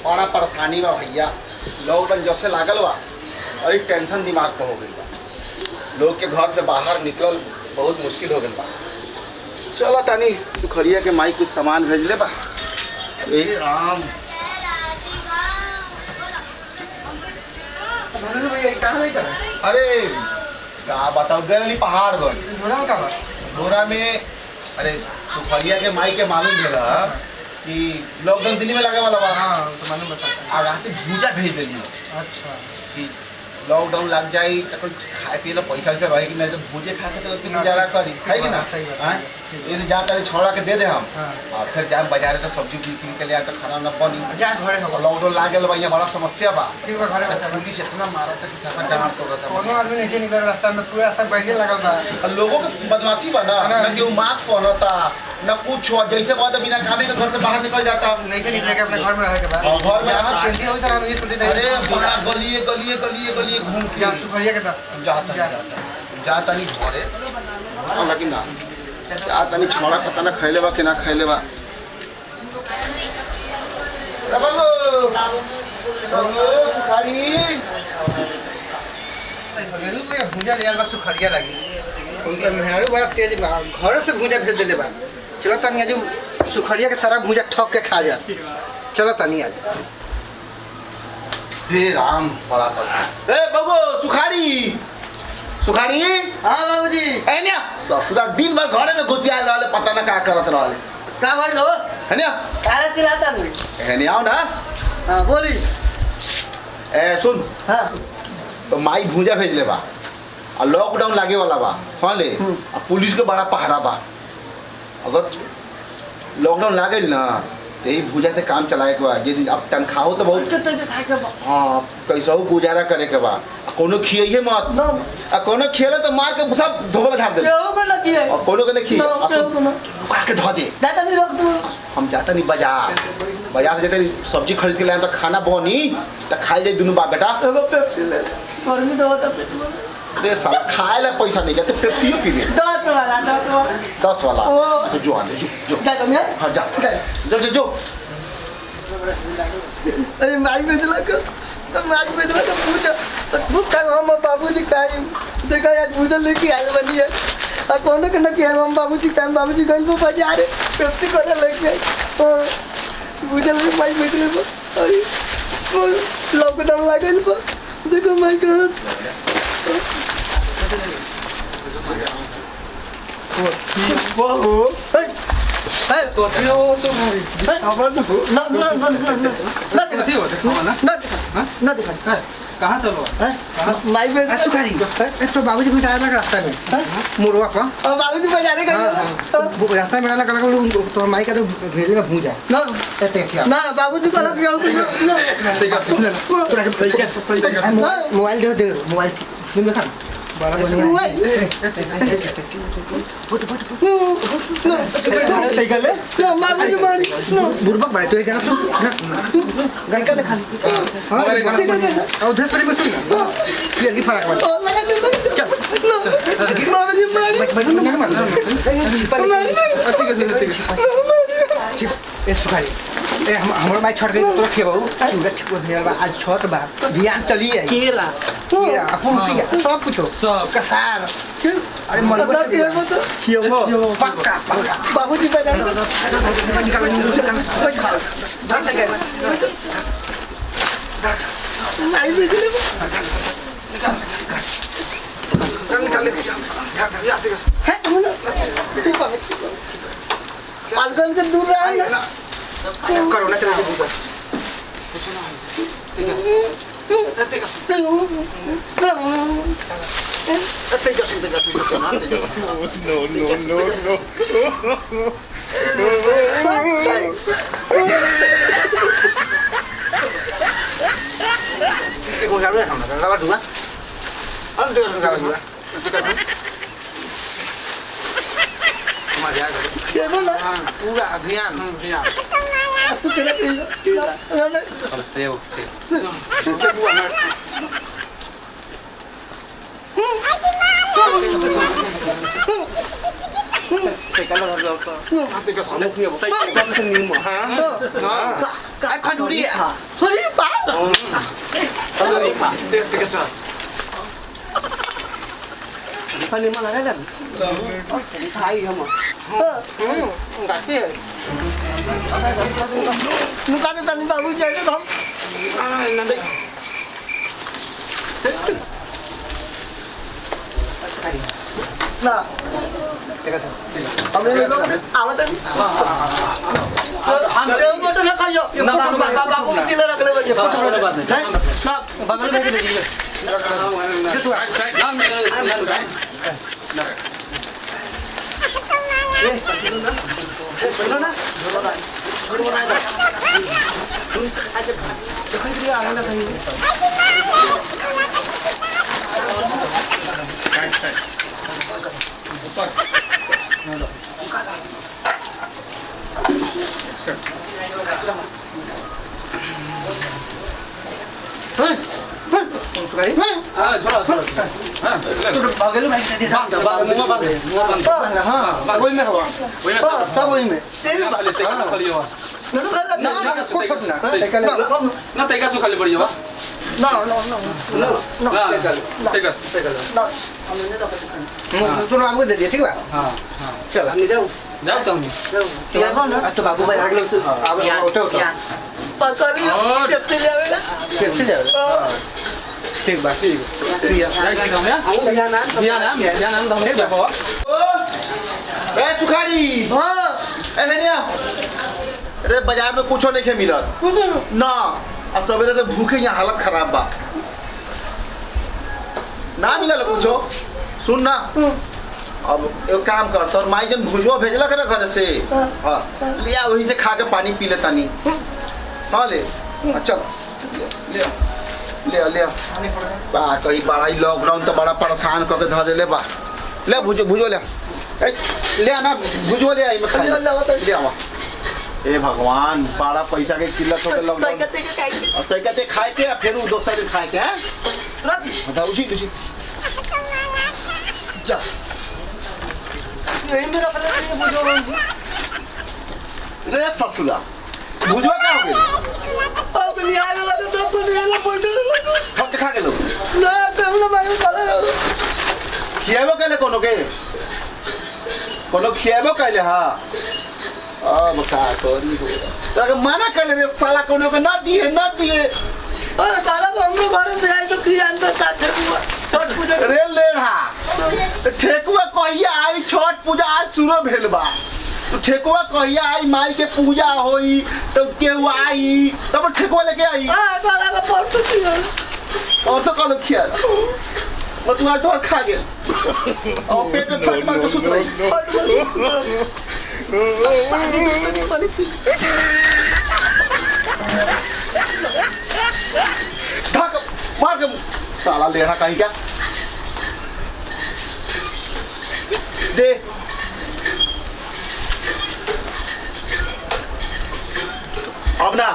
बड़ा परेशानी बा भैया। लॉकडाउन जब से लागल बा अरे टेंशन दिमाग पर हो गई बा। लोग के घर से बाहर निकल बहुत मुश्किल हो गई बा। चलो तानी सुखरिया के माई कुछ सामान भेज ले बा। अरे राम अरे का बताओ गए पहाड़ गए घोड़ा में। अरे सुखरिया के माई के मालूम भेला कि लॉकडाउन दिल्ली में लगे वाला बा। हाँ तो मालूम बता। आज रात भूजा भेज देली अच्छा कि लॉकडाउन लग जाई तो कोई खाए पिए पैसा से रहे कि नहीं तो भूजे खा के तो गुजारा करी है कि ना। ये जा तारी छोड़ा के दे दे हम और फिर जाए बाजार से सब्जी किन के ले आकर खाना ना बनी जा घरे हो लॉकडाउन लाग गया भैया बड़ा समस्या बा। ठीक बा घरे बता। पुलिस इतना मारा था कि सफर डांट तो रहता कोनो आदमी नहीं निकल रास्ता में पूरा रास्ता बैठे लगल बा। और लोगों के बदमाशी बा ना कि वो मास्क पहनता ना कुछ हो जैसे बहुत बिना कामे के घर से बाहर निकल जाता नहीं के निकले के अपने घर में रहे के बाद घर में रहा पेंटी होई तरह ये सुनते। अरे बड़ा गलिए घूम के जा सुखरिया के दा जाता नहीं घरे लेकिन ना जाता नहीं छोड़ा पता ना खैले बा कि ना खैले बा। सुखारी भूजा ले बा सुखरिया लगी उनका मेहरारू बड़ा तेज बा घर से भूजा भेज देले बा। चलो तनी आज सुखरिया के सारा भूजा ठोक के खा जा। चलो तनी आज हे राम बड़ा ए बबू सुखारी सुखारी। हां बाबूजी एनिया ससुरा दिन भर घरे में घुसिया रहले पता ना का करत रहले का भइल हो एनिया काहे चिल्लाता नहीं। एनिया आओ ना। हां बोली ए सुन हां तो माई भूजा भेज ले बा और लॉकडाउन लागे वाला बा सुन ले और पुलिस के बड़ा पहरा बा। अगर लॉकडाउन लागे ना तो यही भूजा से काम चलाए के बा। यदि अब तनख्वाह तो बहुत हाँ कैसा गुजारा करे के बा। कोनो खिए मत आ कोनो खिएले तो मार के सब धोबल झाड़ दे और कोनो के नहीं खिए उड़ा के धो दे। हम जाता नहीं बाजार बाजार से जाते सब्जी खरीद के लाए तो खाना बनी तो खाई जाए दोनों बाप बेटा। अरे साला खाए ला पैसा नहीं जाते पेप्सियो पीवे 10 वाला तो जो आने जो हाँ जा जो अरे माई बेचला का पूछा भूख का हम बाबूजी खाई देखा यार पूछा लेके आए बनी है आ कोनो के ना कि हम बाबूजी टाइम बाबूजी गइल बो बाजार पेप्सी करे लेके और पूछा ले माई बेचले बो अरे लॉकडाउन लागल बो देखो माई का कहाँ से माई में सुखारी तो बाबूजी भी टायर लगा रास्ता में मुरवा पर और बाबूजी बाजारे गए रास्ता में लगा लगा तो माई का तो भेजने का भूजा ना बाबूजी को लग गया मोबाइल दे मोबाइल फिल्म देखा बड़ा बुरबक बड़े तो गाना सुन गाना का खा हां और उधर पर बस ना फिर की फर्क पड़ता चल मारी छिप ए सुखारी ए हमर माई छोड़ के तो रखे बाबू पूरा ठीक हो गया आज छोट बा बियान चली है केरा अपन की सब कुछ सब कसार अरे मन को खियो पक्का बाबूजी बजा निकाल धर दे नहीं बेचले निकाल है तुम ना ठीक है अलगन से दूर रहा ना करो ना चला दे कुछ ना ठीक है ठीक पूरा अभियान काय खंडुरी थोडी पा खाली मला काय झालं खाई घ्या मग गाठी मुकाने चालली बाबू जायचं काम ना हमने लोग आवत है हम देव को तो ना खायो बाबू चिल्ला रख ले बच्चे ना बगल में दे दीजिए तू नाम ना छोड़ो ना तुम आज दिखाई दिया आने ना कहीं दे दिए ठीक है चल हमने जाओ तो हम तो बाबू भाई आगे लो ठीक बात ठीक सुखारी अरे बाजार में कुछ नहीं खे मिलत ना और सवेरे से भूखे यहाँ हालत खराब बा ना मिलल कुछ सुन ना अब एक काम कर तोर माई जन भुजवा भेजला करे घर से हां लिया वही से खा के पानी पी ले तानी हां ले चल ले ले ले बा कहीं बड़ा ही लॉकडाउन तो बड़ा परेशान करके ध देले बा ले भुजो ले ले ना भुजो ले आई मैं खा ले आवा ए भगवान बड़ा पैसा के किल्लत हो गए लॉकडाउन और तय कहते खाए के फिर दोसर दिन खाए के हैं बताओ उसी तुसी जा यही मेरा पहले भुजो रे ससुरा भुजवा का हो गया अब नहीं आने वाला तो नहीं आने पड़े हम खा के लो ना हमने मारे काला खियाबो केले कोनो खियाबो केले हां अब का करी हो तके माना केले रे साला कोनो के ना दिए काला तो हमरो घर में आई तो की अंदर का छठ पूजा रे लेढ़ा ठेकुआ कहिया आई छठ पूजा आज शुरू भेल बा तो ठेकुआ कहिया आई माई के पूजा होई तो केहू आई तब ठेकुआ लेके आई काला का परसों की और तो कल खिया और तू आज तो खा गया और पेट में फट मार के सुत रही ढक मार के साला लेना कहीं क्या दे अब ना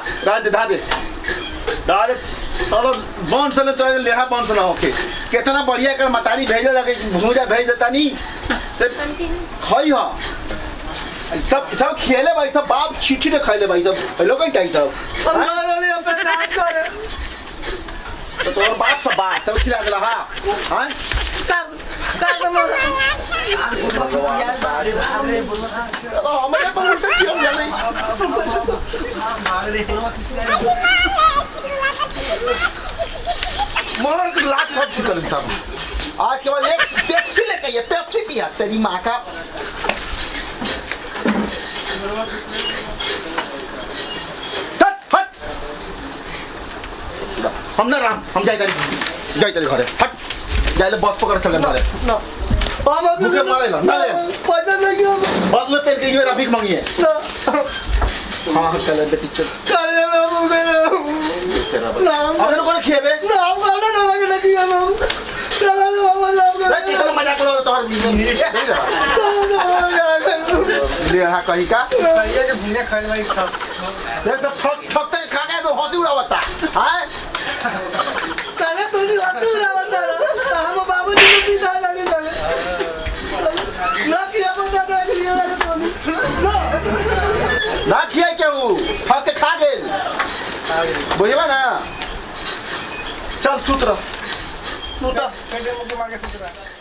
दे सालो बॉन्स ले तो लेहा बॉन्स ना होके कितना बढ़िया कर मतारी भेजे लगे भूजा भेज देता नहीं खाई हां सब खेले भाई सब बाप छिठी ने खाइले भाई सब लोग कहीं टाइट सब हमारे पे रात करे तो तोर बाप सब खिला देला हां हां का मोरा हमारे पर उल्टा क्यों जाने मोर के लात फट चुकल सब आज केवल एक पेप्सी लेके ये पेप्सी की है तेरी मां का हट हम ना राम हम जाई तारी घरे हट जाइले बस पकड़ चले मारे ना बाबा मुके मारे ना ले पैसा नहीं हो बस में पेन के ये रफीक मांगी है हां चले बेटी चल चले बाबू गए ना हमने तो कौन खेबे ना हम खाना ना लगे नहीं हम चलो बाबा लोग बेटी तो मजाक करो तो हर ले हां कहीं का ये जो भुने खाने वाली खा देख सब ठकते खा गए तो होती उड़ावता हां चले तू नहीं होती उड़ावता हम बाबू जी को पीछा लगे चले ना किया बंदा बुझला ना चल सूत्र सूता मुक्के मार के सूत रहा